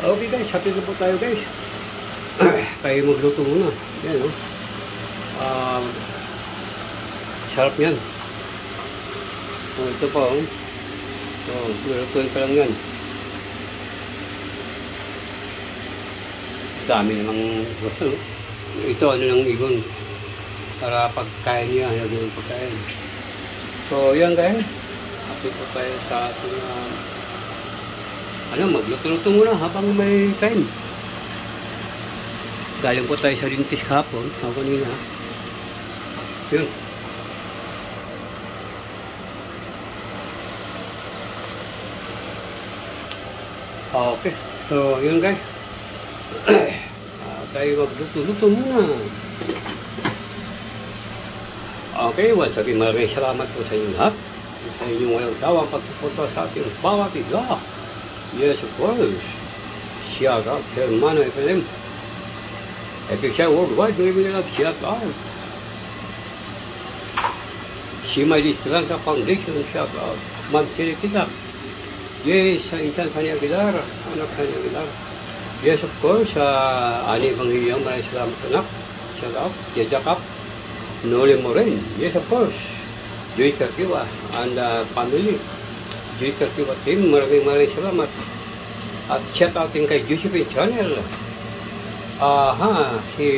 Okay guys, happy na po tayo guys. Tayo magluto muna. Yan o. Sarap yan. Ito pa o. Lutuin pa lang yan. Dami namang gusto. Ito ano ng ibon. Para pagkain niya. Yung pagkain. So yan guys. Happy po tayo sa ating magluto-luto muna habang may time. Galing po tayo sa Rintis kahapon. Kanina. Yun. Okay. So, yun guys. Tayo magluto-luto muna. Okay. Once again, maraming salamat po sa inyo lahat. Sa inyong walang tawang pagsuporta sa ating bawat isa. Yes, of course. Shout out to Hermano FM. Epic Show Worldwide, maybe nila shout out. Shimay Esperanza Foundation, shout out. Ma'am Chili Kita. Yes, sa Insan Sanya Aguilar, anak Sanya Aguilar. Yes, of course, Ani Banghiyang, maraming salamat anak. Shout out. Jajakap. Noli Moren. Yes, of course. Joy Karkiwa and family. Joy Karkiwa team, maraming salamat. At shout out din kay Josephine Channel. Si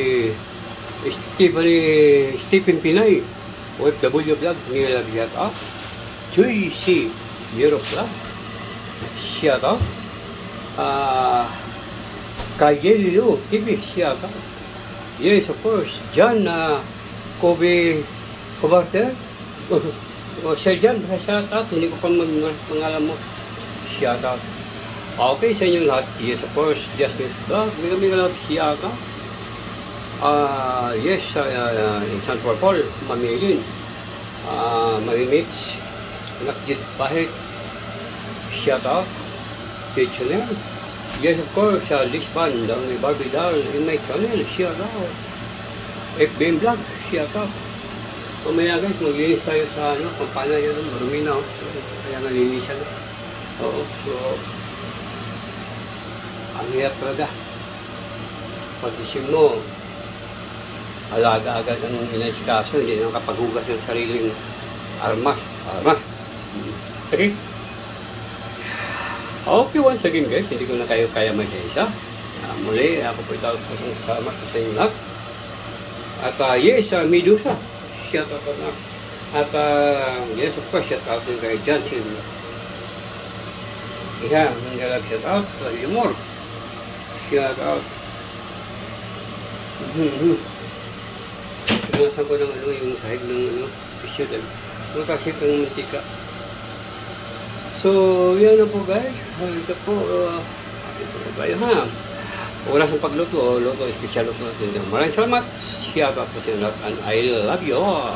Stephen Pinay. OFW Vlog, nilagyan out. Joy C. Europe Vlog. Shout out. Kay Yelilo TV, shout out. Yes, of course. John Kobe Cobarter. Sir John, shout out. Hindi ko pa mangalan mo. Shout out. Okay, sa inyong lahat. Yes, of course. Jasmine Vlog. May lahat shout out. Yes, San Paul, Mamilin. Marimits. Nakjit Bahit. Shout out. Channel. Yes, of course. Lisban. May Barbie Doll in my channel. Shout out. FBM Vlog. Shout out. Kumaya guys, maglinis tayo sa kampana yun, marumi na. Kaya nalinisan na. Oo, so ang hirap talaga. Pag-isip mo, alaga-agad ang inasikaso, hindi naman kapaghugas ng sariling armas. Okay? Okay, once again guys, hindi ko na kayo kaya mag-isa. Muli, ako po ito kasama sa inyo lahat. At yes, Medusa. Shout out na. At yes, of course, shout out din kay Johnson. Yeah, nangyayag shout out. Humor. Shout out. Pinasan ko ng yung sahig ng tissue din. Makasit ng mantika. So, yan na po guys. Ito po, ito po tayo ha. Wala sa pagluto, luto, special luto. Maraming salamat. Shout out po sila and I love you all.